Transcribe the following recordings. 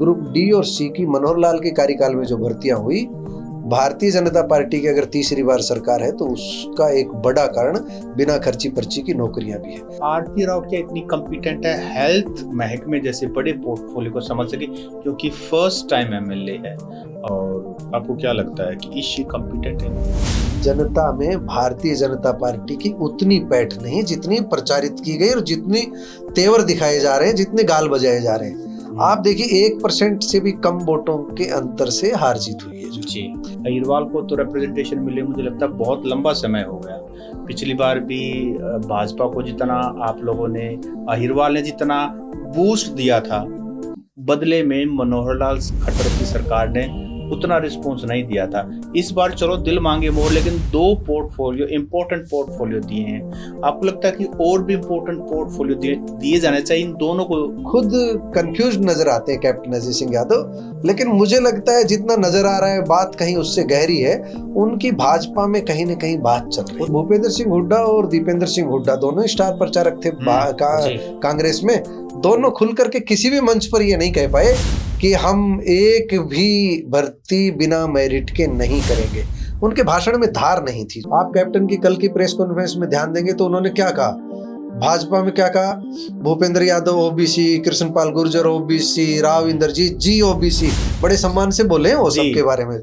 Group D और सी की मनोहर लाल के कार्यकाल में जो भर्तियां हुई, भारतीय जनता पार्टी की अगर तीसरी बार सरकार है तो उसका एक बड़ा कारण बिना खर्ची पर्ची की नौकरियां भी है। आरती राव क्या इतनी कॉम्पिटेंट है हेल्थ महकमे जैसे बड़े पोर्टफोलियो को समझ सके, क्योंकि फर्स्ट टाइम एमएलए है, और आपको क्या लगता है कि इसी कॉम्पिटेंट है? जनता में भारतीय जनता पार्टी की उतनी पैठ नहीं जितनी प्रचारित की गई और जितनी तेवर दिखाए जा रहे हैं, जितने गाल बजाए जा रहे हैं। आप देखिए 1% से भी कम वोटों के अंतर से हार जीत हुई है। जी, अहिरवाल को तो रिप्रेजेंटेशन मिले मुझे लगता है बहुत लंबा समय हो गया। पिछली बार भी भाजपा को जितना आप लोगों ने, अहिरवाल ने जितना बूस्ट दिया था, बदले में मनोहर लाल खट्टर की सरकार ने उतना रिस्पॉन्स नहीं दिया था। इस बार चलो दिल मांगे मोर, लेकिन 2 पोर्टफोलियो इंपॉर्टेंट पोर्टफोलियो दिए हैं। आपको लगता है कि और भी इंपॉर्टेंट पोर्टफोलियो दिए जाने चाहिए इन दोनों को? खुद कंफ्यूज नजर आते हैं कैप्टन अजय सिंह यादव, लेकिन मुझे लगता है जितना नजर आ रहा है बात कहीं उससे गहरी है। उनकी भाजपा में कहीं न कहीं बात चल रही है। भूपेंद्र सिंह हुड्डा और दीपेंद्र सिंह हुड्डा दोनों ही स्टार प्रचारक थे कांग्रेस में। दोनों खुल करके किसी भी मंच पर ये नहीं कह पाए कि हम एक भी भर्ती बिना मेरिट के नहीं करेंगे। उनके भाषण में धार नहीं थी। आप कैप्टन की कल की प्रेस कॉन्फ्रेंस में ध्यान देंगे तो उन्होंने क्या कहा, भाजपा में क्या कहा, भूपेंद्र यादव ओबीसी, कृष्णपाल गुर्जर ओबीसी, राव इंद्रजीत जी ओबीसी, बड़े सम्मान से बोले हैं वो सबके बारे में।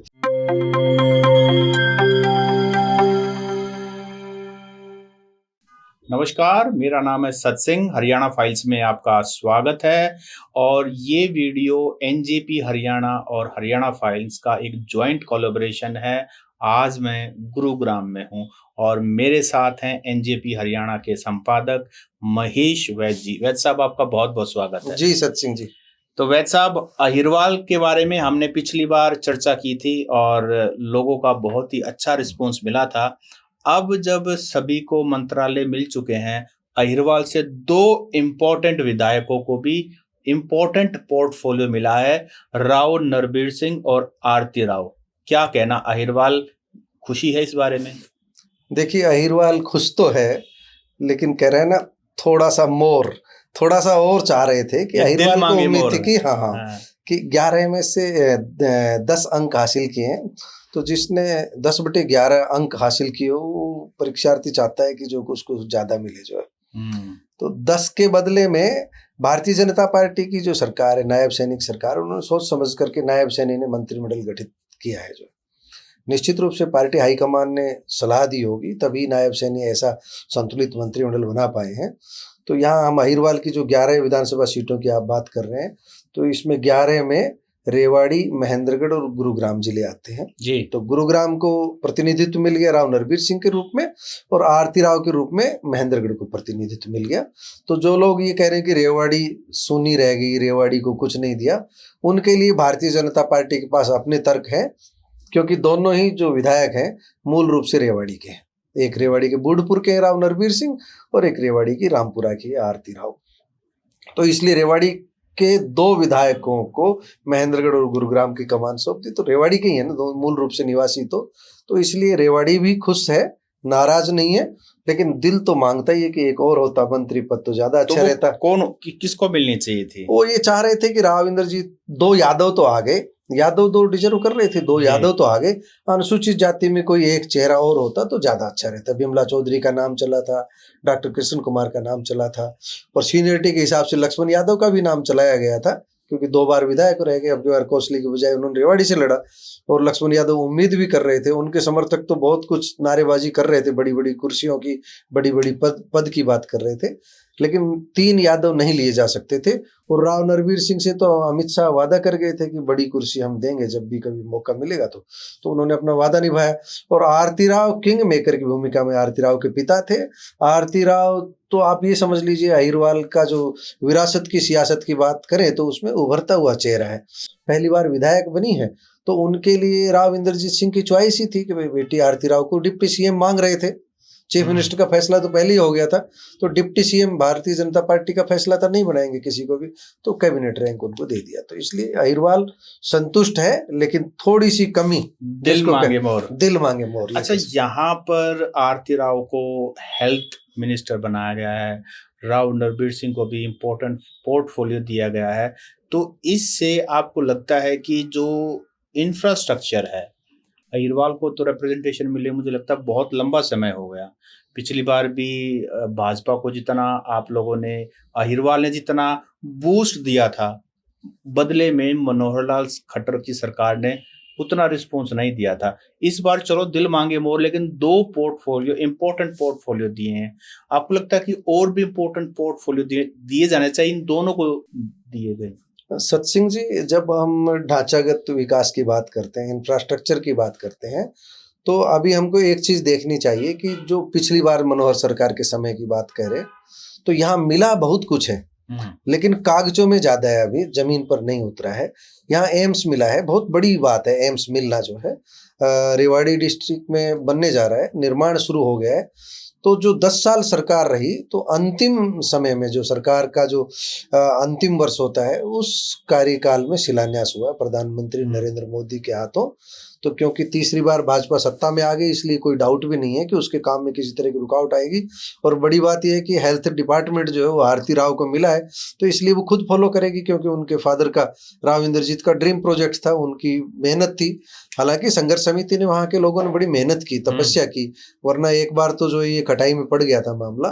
नमस्कार, मेरा नाम है सत्सिंह, हरियाणा फाइल्स में आपका स्वागत है। और ये वीडियो एनजेपी हरियाणा और हरियाणा फाइल्स का एक जॉइंट कोलैबोरेशन है। आज मैं गुरुग्राम में हूँ और मेरे साथ हैं एनजेपी हरियाणा के संपादक महेश वैद्य जी। वैद्य साहब, आपका बहुत बहुत स्वागत है। जी सत्सिंह जी। तो वैद्य साहब, अहिरवाल के बारे में हमने पिछली बार चर्चा की थी और लोगों का बहुत ही अच्छा रिस्पॉन्स मिला था। अब जब सभी को मंत्रालय मिल चुके हैं, अहिरवाल से 2 इम्पोर्टेंट विधायकों को भी इम्पोर्टेंट पोर्टफोलियो मिला है, राव नरबीर सिंह और आरती राव। क्या कहना, अहिरवाल खुशी है इस बारे में? देखिए अहिरवाल खुश तो है, लेकिन कह रहे हैं ना थोड़ा सा और चाह रहे थे कि अहिरवाल को उम्मीद थी कि हाँ कि 11 में से 10 अंक हासिल किए हैं, तो जिसने 10/11 अंक हासिल किए वो परीक्षार्थी चाहता है कि जो उसको ज्यादा मिले जो है। तो 10 के बदले में भारतीय जनता पार्टी की जो सरकार है, नायब सैनिक सरकार, उन्होंने सोच समझ करके नायब सैनी ने मंत्रिमंडल गठित किया है। जो निश्चित रूप से पार्टी हाईकमान ने सलाह दी होगी तभी नायब सैनी ऐसा संतुलित मंत्रिमंडल बना पाए हैं। तो यहाँ हम अहिरवाल की जो 11 विधानसभा सीटों की आप बात कर रहे हैं, तो इसमें 11 में रेवाड़ी, महेंद्रगढ़ और गुरुग्राम जिले आते हैं जी। तो गुरुग्राम को प्रतिनिधित्व मिल गया राव नरबीर सिंह के रूप में, और आरती राव के रूप में महेंद्रगढ़ को प्रतिनिधित्व मिल गया। तो जो लोग ये कह रहे हैं कि रेवाड़ी सूनी रह गई, रेवाड़ी को कुछ नहीं दिया, उनके लिए भारतीय जनता पार्टी के पास अपने तर्क हैं, क्योंकि दोनों ही जो विधायक हैं मूल रूप से रेवाड़ी के हैं। एक रेवाड़ी के बूढ़पुर के राव नरबीर सिंह और एक रेवाड़ी की रामपुरा की आरती राव। तो इसलिए रेवाड़ी के 2 विधायकों को महेंद्रगढ़ और गुरुग्राम की कमान सौंप दी। तो रेवाड़ी के ही है ना दो मूल रूप से निवासी, तो इसलिए रेवाड़ी भी खुश है, नाराज नहीं है, लेकिन दिल तो मांगता ही है कि एक और होता मंत्री पद तो ज्यादा अच्छा रहता। किसको मिलनी चाहिए थी? वो ये चाह रहे थे कि राव इंद्रजीत, 2 यादव तो आ गए, यादव 2 डिजर्व कर रहे थे, 2 यादव तो आ गए, अनुसूचित जाति में कोई एक चेहरा और होता तो ज्यादा अच्छा रहता। बिमला चौधरी का नाम चला था, डॉक्टर कृष्ण कुमार का नाम चला था, और सीनियरिटी के हिसाब से लक्ष्मण यादव का भी नाम चलाया गया था, क्योंकि 2 बार विधायक रह गए। अब की बार कोसली की बजाय उन्होंने रेवाड़ी से लड़ा, और लक्ष्मण यादव उम्मीद भी कर रहे थे। उनके समर्थक तो बहुत कुछ नारेबाजी कर रहे थे, बड़ी बड़ी कुर्सियों की, बड़ी बड़ी पद की बात कर रहे थे, लेकिन 3 यादव नहीं लिए जा सकते थे। और राव नरबीर सिंह से तो अमित शाह वादा कर गए थे कि बड़ी कुर्सी हम देंगे जब भी कभी मौका मिलेगा, तो उन्होंने अपना वादा निभाया। और आरती राव किंग मेकर की भूमिका में, आरती राव के पिता थे। आरती राव तो आप ये समझ लीजिए अहिरवाल का जो विरासत की सियासत की बात करें तो उसमें उभरता हुआ चेहरा है। पहली बार विधायक बनी है, तो उनके लिए राव इंद्रजीत सिंह की चॉइस ही थी कि भाई बेटी आरती राव को डिप्टी सीएम मांग रहे थे। चीफ मिनिस्टर का फैसला तो पहले ही हो गया था, तो deputy CM Bharatiya Janata party का फैसला था, नहीं बनाएंगे किसी को भी, तो कैबिनेट रैंक उनको दे दिया। तो इसलिए अहिरवाल संतुष्ट है, लेकिन थोड़ी सी कमी, दिल मांगे मोर। अच्छा, यहाँ पर आरती राव को हेल्थ मिनिस्टर बनाया गया है, राव नरबीर सिंह को भी इम्पोर्टेंट पोर्टफोलियो दिया गया है, तो इससे आपको लगता है कि जो इंफ्रास्ट्रक्चर है, अहिरवाल को तो रिप्रेजेंटेशन मिले मुझे लगता है बहुत लंबा समय हो गया। पिछली बार भी भाजपा को जितना आप लोगों ने, अहिरवाल ने जितना बूस्ट दिया था, बदले में मनोहर लाल खट्टर की सरकार ने उतना रिस्पॉन्स नहीं दिया था। इस बार चलो दिल मांगे मोर, लेकिन 2 पोर्टफोलियो, इंपॉर्टेंट पोर्टफोलियो दिए हैं। आपको लगता है कि और भी इंपॉर्टेंट पोर्टफोलियो दिए जाने चाहिए, इन दोनों को दिए गए? सत्सिंह जी, जब हम ढांचागत विकास की बात करते हैं, इंफ्रास्ट्रक्चर की बात करते हैं, तो अभी हमको एक चीज देखनी चाहिए कि जो पिछली बार मनोहर सरकार के समय की बात करें, तो यहाँ मिला बहुत कुछ है, लेकिन कागजों में ज्यादा है, अभी जमीन पर नहीं उतरा है। यहाँ एम्स मिला है, बहुत बड़ी बात है एम्स मिलना जो है। रेवाड़ी डिस्ट्रिक्ट में बनने जा रहा है, निर्माण शुरू हो गया है। तो जो 10 साल सरकार रही, तो अंतिम समय में जो सरकार का जो अंतिम वर्ष होता है, उस कार्यकाल में शिलान्यास हुआ प्रधानमंत्री नरेंद्र मोदी के हाथों। तो क्योंकि तीसरी बार भाजपा सत्ता में आ गई, इसलिए कोई डाउट भी नहीं है कि उसके काम में किसी तरह की रुकावट आएगी। और बड़ी बात यह है कि हेल्थ डिपार्टमेंट जो है वो आरती राव को मिला है, तो इसलिए वो खुद फॉलो करेगी, क्योंकि उनके फादर का, राव इंद्रजीत का ड्रीम प्रोजेक्ट था, उनकी मेहनत थी। हालांकि संघर्ष समिति ने, वहां के लोगों ने बड़ी मेहनत की, तपस्या की, वरना एक बार तो जो ये कटाई में पड़ गया था मामला।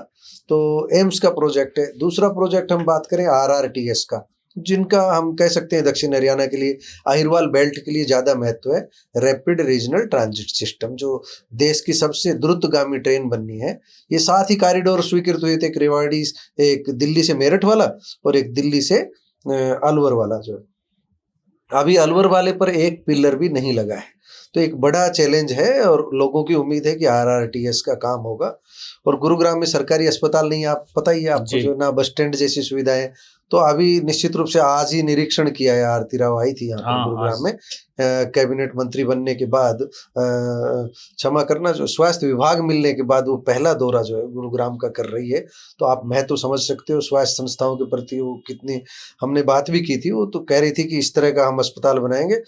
तो एम्स का प्रोजेक्ट है। दूसरा प्रोजेक्ट हम बात करें RRTS का, जिनका हम कह सकते हैं दक्षिण हरियाणा के लिए, अहिरवाल बेल्ट के लिए ज्यादा महत्व है। रैपिड रीजनल ट्रांजिट सिस्टम, जो देश की सबसे द्रुतगामी ट्रेन बननी है। ये 7 ही कॉरिडोर स्वीकृत हुए थे, एक रेवाड़ी, एक दिल्ली से मेरठ वाला, और एक दिल्ली से अलवर वाला। जो अभी अलवर वाले पर एक पिलर भी नहीं लगा है, तो एक बड़ा चैलेंज है, और लोगों की उम्मीद है कि RRTS का काम होगा। और गुरुग्राम में सरकारी अस्पताल नहीं है, आप पता ही है आपको, जो ना बस स्टैंड जैसी सुविधाएं। तो अभी निश्चित रूप से आज ही निरीक्षण किया है, आरती राव आई थी यहाँ पर गुरुग्राम में, कैबिनेट मंत्री बनने के बाद, क्षमा करना, जो स्वास्थ्य विभाग मिलने के बाद वो पहला दौरा जो है गुरुग्राम का कर रही है। तो आप महत्व समझ सकते हो स्वास्थ्य संस्थाओं के प्रति वो कितनी, हमने बात भी की थी, वो तो कह रही थी कि इस तरह का हम अस्पताल बनाएंगे,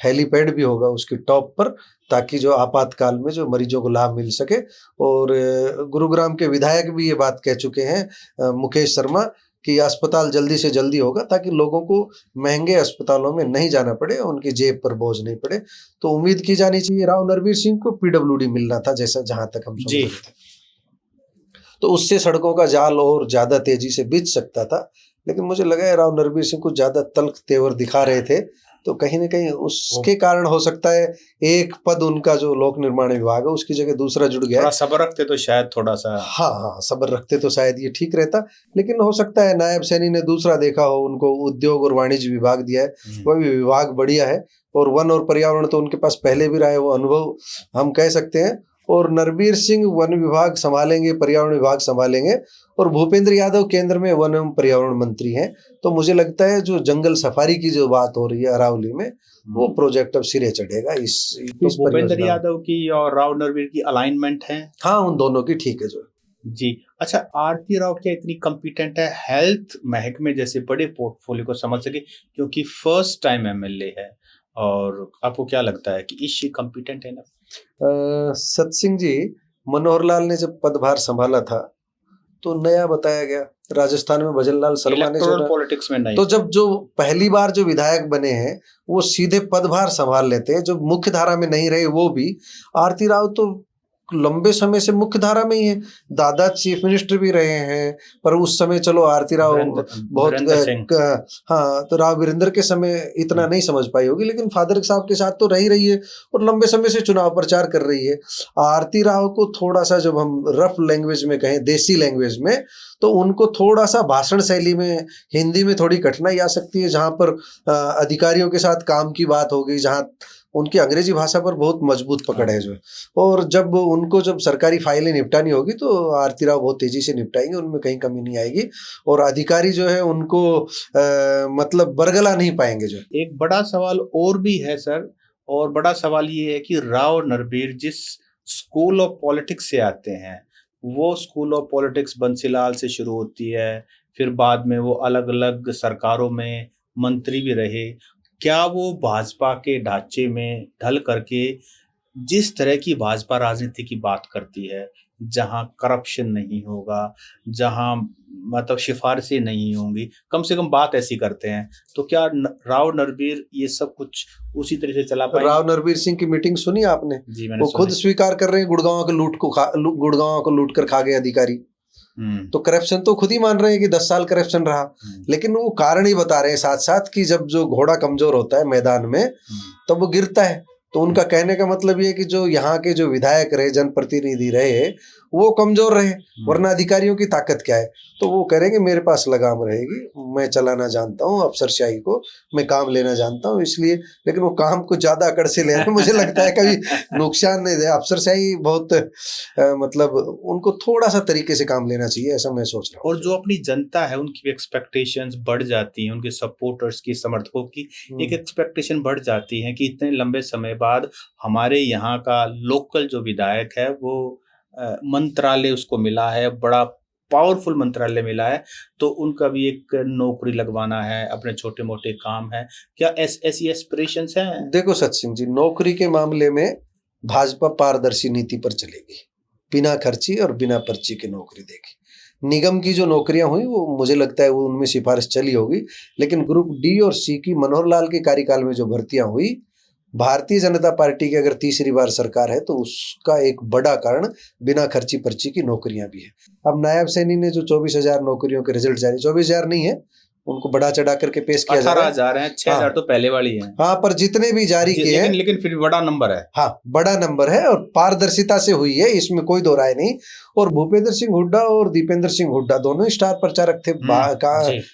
हेलीपैड भी होगा उसके टॉप पर, ताकि जो आपातकाल में जो मरीजों को लाभ मिल सके। और गुरुग्राम के विधायक भी ये बात कह चुके हैं, मुकेश शर्मा, कि अस्पताल जल्दी से जल्दी होगा, ताकि लोगों को महंगे अस्पतालों में नहीं जाना पड़े, उनकी जेब पर बोझ नहीं पड़े। तो उम्मीद की जानी चाहिए। राव नरवीर सिंह को PWD मिलना था, जैसा जहां तक हम समझ रहे थे, तो उससे सड़कों का जाल और ज्यादा तेजी से बिछ सकता था। लेकिन मुझे लगा है राव नरवीर सिंह कुछ ज्यादा तल्ख तेवर दिखा रहे थे, तो कहीं ना कहीं उसके कारण हो सकता है एक पद उनका जो लोक निर्माण विभाग है, उसकी जगह दूसरा जुड़ गया। थोड़ा सब्र रखते तो शायद थोड़ा सा, हाँ, सब्र रखते तो शायद ये ठीक रहता। लेकिन हो सकता है नायब सैनी ने दूसरा देखा हो, उनको उद्योग और वाणिज्य विभाग दिया है, वह भी विभाग बढ़िया है। और वन और पर्यावरण तो उनके पास पहले भी रहा है, वो अनुभव हम कह सकते हैं। और नरवीर सिंह वन विभाग संभालेंगे, पर्यावरण विभाग संभालेंगे, और भूपेंद्र यादव केंद्र में वन एवं पर्यावरण मंत्री हैं। तो मुझे लगता है जो जंगल सफारी की जो बात हो रही है अरावली में, वो प्रोजेक्ट अब सिरे चढ़ेगा। तो भूपेंद्र यादव की और राव नरवीर की अलाइनमेंट है? हाँ, उन दोनों की ठीक है जो जी। अच्छा, आरती राव क्या इतनी कॉम्पिटेंट है हेल्थ महकमे जैसे बड़े पोर्टफोलियो को समझ सके, क्योंकि फर्स्ट टाइम MLA है, और आपको क्या लगता है कि इस कॉम्पिटेंट है ना? सत्सिंह जी, मनोहर लाल ने जब पदभार संभाला था, तो नया बताया गया। राजस्थान में भजन लाल शर्मा ने जो पॉलिटिक्स में नहीं, तो जब जो पहली बार जो विधायक बने हैं, वो सीधे पदभार संभाल लेते हैं। जो मुख्य धारा में नहीं रहे वो भी। आरती राव तो लंबे समय से मुख्य धारा में ही है, दादा चीफ मिनिस्टर भी रहे हैं, पर उस समय चलो आरती राव बहुत हाँ, तो राव वीरेंद्र के समय इतना नहीं समझ पाई होगी, लेकिन फादर साहब के साथ तो रही है, और लंबे समय से चुनाव प्रचार कर रही है। आरती राव को थोड़ा सा, जब हम रफ लैंग्वेज में कहें, देसी लैंग्वेज में, तो उनको थोड़ा सा भाषण शैली में, हिंदी में थोड़ी कठिनाई आ सकती है, जहां पर अधिकारियों के साथ काम की बात होगी, जहां उनकी अंग्रेजी भाषा पर बहुत मजबूत पकड़ है जो। और जब उनको जब सरकारी फाइलें निपटानी होगी, तो आरती राव बहुत तेजी से निपटाएंगे, उनमें कहीं कमी नहीं आएगी। और अधिकारी जो है उनको मतलब बरगला नहीं पाएंगे जो। एक बड़ा सवाल और भी है सर, और बड़ा सवाल ये है कि राव नरवीर जिस स्कूल ऑफ पॉलिटिक्स से आते हैं, वो स्कूल ऑफ पॉलिटिक्स बंसीलाल से शुरू होती है, फिर बाद में वो अलग अलग सरकारों में मंत्री भी रहे। क्या वो भाजपा के ढांचे में ढल करके जिस तरह की भाजपा राजनीति की बात करती है, जहां करप्शन नहीं होगा, जहां मतलब सिफारिशें नहीं होंगी, कम से कम बात ऐसी करते हैं, तो क्या राव नरबीर ये सब कुछ उसी तरह से चला पाएंगे? राव नरबीर सिंह की मीटिंग सुनी आपने? जी मैंने वो खुद सुनी। स्वीकार कर रहे हैं गुड़गांव को लूट कर खा गए अधिकारी। तो करप्शन तो खुद ही मान रहे हैं कि 10 साल करप्शन रहा, लेकिन वो कारण ही बता रहे हैं साथ साथ कि जब जो घोड़ा कमजोर होता है मैदान में तब वो गिरता है। तो उनका कहने का मतलब ये है कि जो यहाँ के जो विधायक रहे, जनप्रतिनिधि रहे, वो कमजोर रहे, वरना अधिकारियों की ताकत क्या है। तो वो करेंगे मेरे पास लगाम रहेगी, मैं चलाना जानता हूँ, अफसरशाही को मैं काम लेना जानता हूँ, इसलिए। लेकिन वो काम को ज्यादा अकड़ से ले रहे हैं, मुझे लगता है कभी नुकसान नहीं दे। अफसरशाही बहुत मतलब उनको थोड़ा सा तरीके से काम लेना चाहिए, ऐसा मैं सोच रहा हूँ। और जो अपनी जनता है उनकी एक्सपेक्टेशंस बढ़ जाती हैं, उनके सपोर्टर्स की, समर्थकों की एक एक्सपेक्टेशन बढ़ जाती है कि इतने लंबे समय बाद हमारे यहाँ का लोकल जो विधायक है वो मंत्रालय उसको मिला है, बड़ा पावरफुल मंत्रालय मिला है, तो उनका भी एक नौकरी लगवाना है, अपने छोटे मोटे काम है। क्या ऐसी एस्पिरेशंस हैं? देखो सत सिंह जी, नौकरी के मामले में भाजपा पारदर्शी नीति पर चलेगी, बिना खर्ची और बिना पर्ची की नौकरी देगी। निगम की जो नौकरियां हुई वो मुझे लगता है वो उनमें सिफारिश चली होगी, लेकिन ग्रुप डी और सी की मनोहर लाल के कार्यकाल में जो भर्तियां हुई, भारतीय जनता पार्टी की अगर तीसरी बार सरकार है तो उसका एक बड़ा कारण बिना खर्ची पर्ची की नौकरियां भी है। अब नायब सैनी ने जो 24,000 नौकरियों के रिजल्ट जारी, 24,000 नहीं है, उनको बढ़ा चढ़ा करके पेश किया जा रहा है। 18,000 है, 6,000 तो पहले वाली है। हाँ, पर जितने भी जारी किए हैं, लेकिन फिर बड़ा नंबर है। हाँ, बड़ा नंबर है और पारदर्शिता से हुई है, इसमें कोई दो राय नहीं। और भूपेंद्र सिंह हुड्डा और दीपेंद्र सिंह हुड्डा दोनों स्टार प्रचारक थे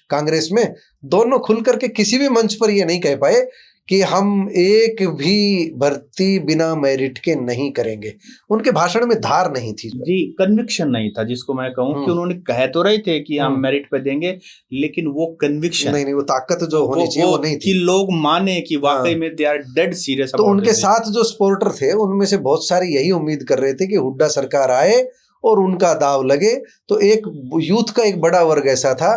कांग्रेस में। दोनों खुल करके किसी भी मंच पर ये नहीं कह पाए कि हम एक भी भर्ती बिना मेरिट के नहीं करेंगे। उनके भाषण में धार नहीं थी जी, कन्विक्शन नहीं था, जिसको मैं कहूँ कि उन्होंने कह तो रहे थे कि हम मेरिट पे देंगे, लेकिन वो कन्विक्शन नहीं, वो ताकत जो होनी चाहिए वो नहीं थी कि लोग माने कि वाकई में दे आर डेड सीरियस। तो उनके साथ जो सपोर्टर थे उनमें से बहुत सारे यही उम्मीद कर रहे थे कि हुड्डा सरकार आए और उनका दाव लगे। तो एक यूथ का एक बड़ा वर्ग ऐसा था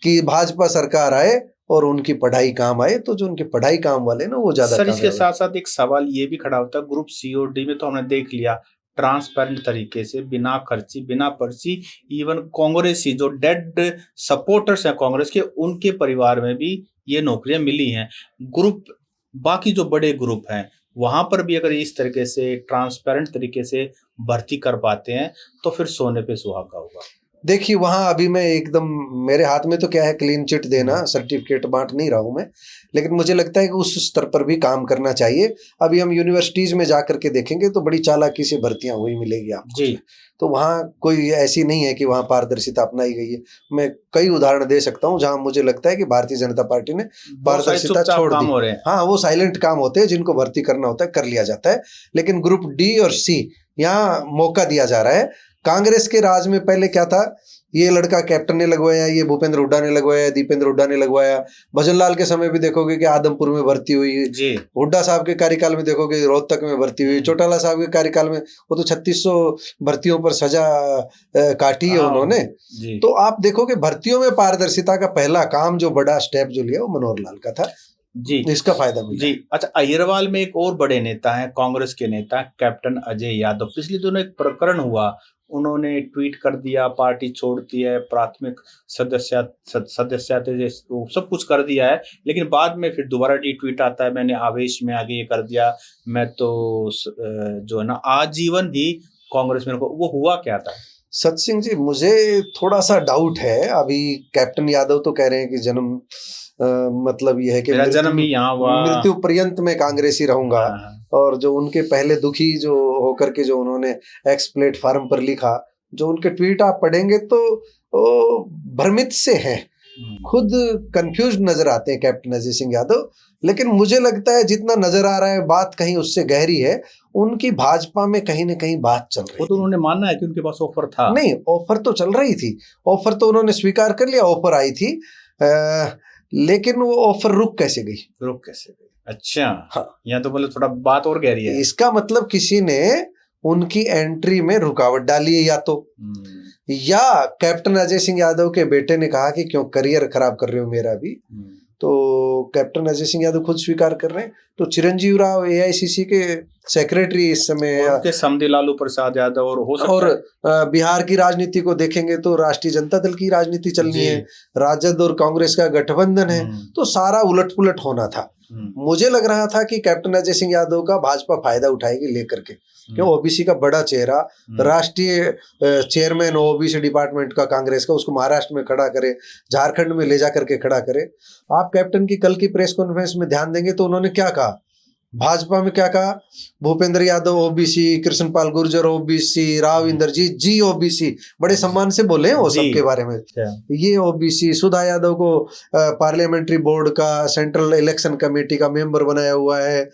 कि भाजपा सरकार आए और उनकी पढ़ाई काम आए, तो जो उनके पढ़ाई काम वाले ना वो ज्यादा। सर, इसके साथ साथ एक सवाल ये भी खड़ा होता है, ग्रुप सी और डी में तो हमने देख लिया ट्रांसपेरेंट तरीके से, बिना खर्ची, बिना पर्ची, इवन कांग्रेसी जो डेड सपोर्टर्स हैं कांग्रेस के, उनके परिवार में भी ये नौकरियां मिली हैं। ग्रुप बाकी जो बड़े ग्रुप हैं वहां पर भी अगर इस तरीके से ट्रांसपेरेंट तरीके से भर्ती कर पाते हैं तो फिर सोने पे सुहागा होगा। देखिए, वहां अभी मैं एकदम, मेरे हाथ में तो क्या है, क्लीन चिट देना, सर्टिफिकेट बांट नहीं रहा हूं मैं, लेकिन मुझे लगता है कि उस स्तर पर भी काम करना चाहिए। अभी हम यूनिवर्सिटीज में जाकर के देखेंगे तो बड़ी चालाकी से भर्तियां हुई मिलेगी आपको जी। तो वहाँ कोई ऐसी नहीं है कि वहाँ पारदर्शिता अपनाई गई है। मैं कई उदाहरण दे सकता हूँ जहाँ मुझे लगता है कि भारतीय जनता पार्टी ने पारदर्शिता छोड़ दी। हाँ, वो साइलेंट काम होते हैं, जिनको भर्ती करना होता है कर लिया जाता है, लेकिन ग्रुप डी और सी यहाँ मौका दिया जा रहा है। कांग्रेस के राज में पहले क्या था, ये लड़का कैप्टन ने लगवाया, ये भूपेंद्र हुड्डा ने लगवाया, दीपेंद्र हुड्डा ने लगवाया। भजन लाल के समय भी देखोगे कि आदमपुर में भर्ती हुई, हुड्डा साहब के कार्यकाल में देखोगे रोहतक में भर्ती हुई, चौटाला साहब के कार्यकाल में वो तो 3600 भर्तियों पर सजा काटी है उन्होंने। तो आप देखोगे भर्तियों में पारदर्शिता का पहला काम जो बड़ा स्टेप जो लिया वो मनोहर लाल का था जी, इसका फायदा मिला जी। अच्छा, अहिरवाल में एक और बड़े नेता हैं, कांग्रेस के नेता कैप्टन अजय यादव। पिछले दिनों एक प्रकरण हुआ, उन्होंने ट्वीट कर दिया पार्टी छोड़ती है, प्राथमिक सदस्यता सब कुछ कर दिया है, लेकिन बाद में फिर दोबारा ट्वीट आता है, मैंने आवेश में आगे ये कर दिया, मैं तो जो है ना आजीवन ही कांग्रेस में। वो हुआ क्या था? सत सिंह जी, मुझे थोड़ा सा डाउट है। अभी कैप्टन यादव तो कह रहे हैं कि जन्म मतलब ये है कि जन्म ही यहाँ हुआ, मृत्यु पर्यंत में कांग्रेसी रहूंगा। और जो उनके पहले दुखी जो होकर के जो उन्होंने एक्स प्लेटफॉर्म पर लिखा, जो उनके ट्वीट आप पढ़ेंगे तो भ्रमित से हैं, खुद कंफ्यूज नजर आते हैं कैप्टन अजय सिंह यादव। लेकिन मुझे लगता है जितना नजर आ रहा है बात कहीं उससे गहरी है, उनकी भाजपा में कहीं ना कहीं बात चल रही है। वो तो उन्होंने मानना है कि उनके पास ऑफर था। नहीं, ऑफर तो चल रही थी, ऑफर तो उन्होंने स्वीकार कर लिया, ऑफर आई थी, लेकिन वो ऑफर रुक कैसे गई? अच्छा, हाँ, यहाँ तो बोले थोड़ा बात और गहरी है। इसका मतलब किसी ने उनकी एंट्री में रुकावट डाली है, या कैप्टन अजय सिंह यादव के बेटे ने कहा कि क्यों करियर खराब कर रहे हो मेरा भी, तो कैप्टन अजय सिंह यादव खुद स्वीकार कर रहे हैं। तो चिरंजीव राव एआईसीसी के सेक्रेटरी इस समय, और उनके समधी लालू प्रसाद यादव, और हो सकता और है बिहार की राजनीति को देखेंगे तो राष्ट्रीय जनता दल की राजनीति चलनी जी। है, राजद और कांग्रेस का गठबंधन है, तो सारा उलट पुलट होना था। मुझे लग रहा था कि कैप्टन अजय सिंह यादव का भाजपा फायदा उठाएगी लेकर के, क्यों ओबीसी का बड़ा चेहरा, राष्ट्रीय चेयरमैन ओबीसी डिपार्टमेंट का कांग्रेस का, उसको महाराष्ट्र में खड़ा करे, झारखंड में ले जा करके खड़ा करे। आप कैप्टन की कल की प्रेस कॉन्फ्रेंस में ध्यान देंगे तो उन्होंने क्या कहा, भाजपा में क्या कहा, भूपेंद्र यादव ओबीसी, कृष्णपाल गुर्जर ओबीसी, राव इंद्रजीत जी ओबीसी, बड़े सम्मान से बोले हैं वो सबके बारे में। ये ओबीसी, सुधा यादव को पार्लियामेंट्री बोर्ड का सेंट्रल इलेक्शन कमेटी का मेंबर बनाया हुआ है,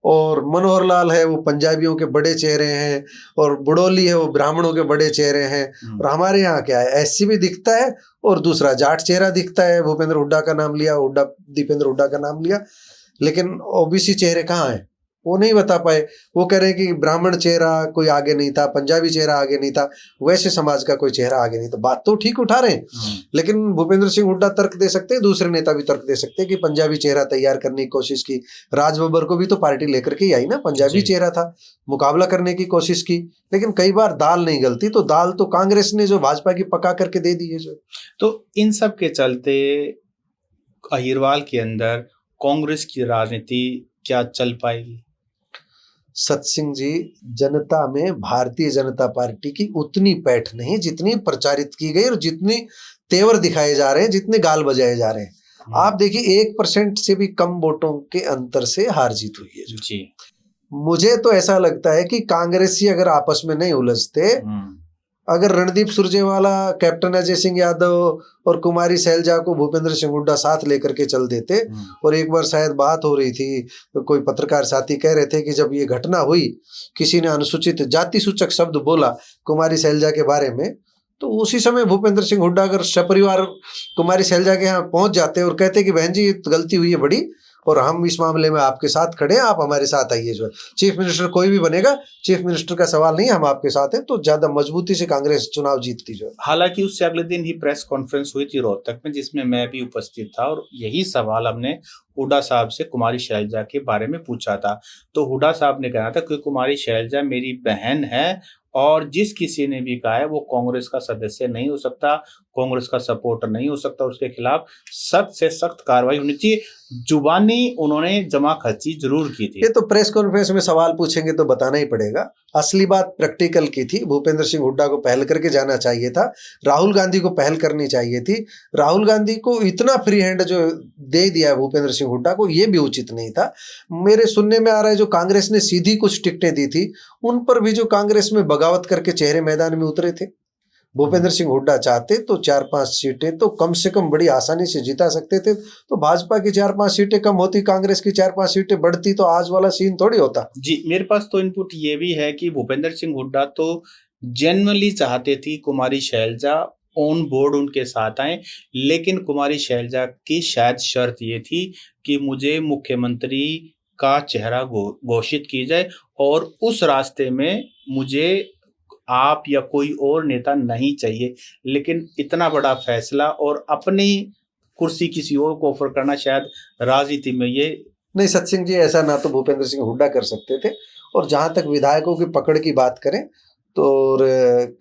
और मनोहर लाल है वो पंजाबियों के बड़े चेहरे हैं, और बुडोली है वो ब्राह्मणों के बड़े चेहरे हैं। और हमारे यहाँ क्या है, एससी भी दिखता है और दूसरा जाट चेहरा दिखता है। भूपेंद्र हुड्डा का नाम लिया, दीपेंद्र हुड्डा का नाम लिया, लेकिन ओबीसी चेहरे कहाँ हैं वो नहीं बता पाए। वो कह रहे हैं कि ब्राह्मण चेहरा कोई आगे नहीं था, पंजाबी चेहरा आगे नहीं था, वैसे समाज का कोई चेहरा आगे नहीं था। बात तो ठीक उठा रहे हैं, लेकिन भूपेंद्र सिंह हुड्डा तर्क दे सकते हैं, दूसरे नेता भी तर्क दे सकते हैं कि पंजाबी चेहरा तैयार करने की कोशिश की। राज बब्बर को भी तो पार्टी लेकर के ही आई ना, पंजाबी चेहरा था, मुकाबला करने की कोशिश की, लेकिन कई बार दाल नहीं गलती, तो दाल तो कांग्रेस ने जो भाजपा की पका करके दे दी है जो। तो इन सब के चलते अहिरवाल के अंदर कांग्रेस की राजनीति क्या चल पाएगी? सत्सिंह जी, जनता में भारतीय जनता पार्टी की उतनी पैठ नहीं जितनी प्रचारित की गई और जितनी तेवर दिखाए जा रहे हैं, जितने गाल बजाए जा रहे हैं। आप देखिए 1% से भी कम वोटों के अंतर से हार जीत हुई है जी। मुझे तो ऐसा लगता है कि कांग्रेसी अगर आपस में नहीं उलझते, अगर रणदीप सुरजेवाला, कैप्टन अजय सिंह यादव और कुमारी सैलजा को भूपेंद्र सिंह हुड्डा साथ लेकर के चल देते, और एक बार शायद बात हो रही थी, कोई पत्रकार साथी कह रहे थे कि जब ये घटना हुई, किसी ने अनुसूचित जाति सूचक शब्द बोला कुमारी सैलजा के बारे में, तो उसी समय भूपेंद्र सिंह हुड्डा अगर सपरिवार कुमारी सैलजा के यहाँ पहुंच जाते और कहते कि बहन जी गलती हुई है बड़ी, और हम इस मामले में आपके साथ खड़े हैं, आप हमारे साथ आइए। जो चीफ मिनिस्टर कोई भी बनेगा, चीफ मिनिस्टर का सवाल नहीं, हम आपके साथ हैं, तो ज्यादा मजबूती से कांग्रेस चुनाव जीतती। जो हालांकि उससे अगले दिन ही प्रेस कॉन्फ्रेंस हुई थी रोहतक में, जिसमें मैं भी उपस्थित था, और यही सवाल हमने हुड्डा साहब से कुमारी शैलजा के बारे में पूछा था। तो हुड्डा साहब ने कहा था कि कुमारी शैलजा मेरी बहन है, और जिस किसी ने भी कहा है वो कांग्रेस का सदस्य नहीं हो सकता, कांग्रेस का सपोर्टर नहीं हो सकता, उसके खिलाफ सख्त से सख्त कार्रवाई होनी चाहिए। जुबानी उन्होंने जमा खर्ची जरूर की थी। ये तो प्रेस कॉन्फ्रेंस में सवाल पूछेंगे तो बताना ही पड़ेगा। असली बात प्रैक्टिकल की थी। भूपेंद्र सिंह हुड्डा को पहल करके जाना चाहिए था, राहुल गांधी को पहल करनी चाहिए थी। राहुल गांधी को इतना फ्री हैंड जो दे दिया है भूपेंद्र सिंह हुड्डा को, ये भी उचित नहीं था। मेरे सुनने में आ रहा है जो कांग्रेस ने सीधी कुछ टिकटें दी थी, उन पर भी जो कांग्रेस में बगावत करके चेहरे मैदान में उतरे थे। भूपेंद्र सिंह हुड्डा चाहते तो 4-5 सीटें तो कम से कम बड़ी आसानी से जिता सकते थे। तो भाजपा की 4-5 सीटें कम होती, कांग्रेस की 4-5 सीटें बढ़ती, तो आज वाला सीन थोड़ी होता। जी, मेरे पास तो इनपुट ये भी है कि भूपेंद्र सिंह हुड्डा तो जेन्युइनली चाहते थी कुमारी शैलजा ऑन बोर्ड उनके साथ आए, लेकिन कुमारी शैलजा की शायद शर्त ये थी कि मुझे मुख्यमंत्री का चेहरा घोषित की जाए, और उस रास्ते में मुझे आप या कोई और नेता नहीं चाहिए। लेकिन इतना बड़ा फैसला और अपनी कुर्सी किसी और को ऑफर करना शायद राजनीति में ये नहीं। सत्सिंह जी, ऐसा ना तो भूपेंद्र सिंह हुड्डा कर सकते थे, और जहां तक विधायकों की पकड़ की बात करें तो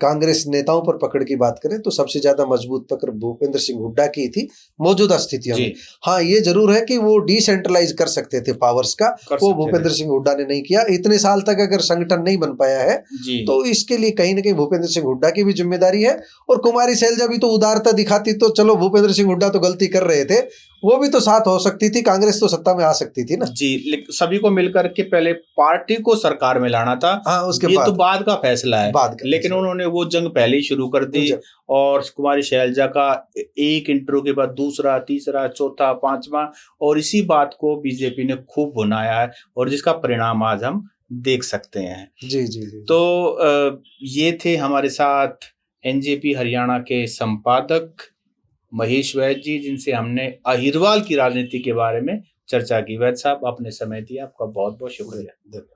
कांग्रेस नेताओं पर पकड़ की बात करें तो सबसे ज्यादा मजबूत पकड़ भूपेंद्र सिंह हुड्डा की थी मौजूदा स्थितियों में। हाँ, ये जरूर है कि वो डिसेंट्रलाइज कर सकते थे पावर्स का, वो भूपेंद्र सिंह हुड्डा ने नहीं किया। इतने साल तक अगर संगठन नहीं बन पाया है तो इसके लिए कहीं ना कहीं भूपेंद्र सिंह हुड्डा की भी जिम्मेदारी है। और कुमारी सैलजा भी तो उदारता दिखाती तो चलो, भूपेंद्र सिंह हुड्डा तो गलती कर रहे थे, वो भी तो साथ हो सकती थी, कांग्रेस तो सत्ता में आ सकती थी ना जी। सभी को मिलकर के पहले पार्टी को सरकार में लाना था। हाँ, उसके ये बाद तो बाद का फैसला है, लेकिन उन्होंने वो जंग पहले ही शुरू कर दी। और कुमारी शैलजा का एक इंटरव्यू के बाद दूसरा, तीसरा, चौथा, पांचवा, और इसी बात को बीजेपी ने खूब भुनाया है, और जिसका परिणाम आज हम देख सकते हैं। जी जी जी। तो ये थे हमारे साथ एनजेपी हरियाणा के संपादक महेश वैद्य जी, जिनसे हमने अहिरवाल की राजनीति के बारे में चर्चा की। वैद्य साहब, आपने समय दिया, आपका बहुत बहुत शुक्रिया। धन्यवाद।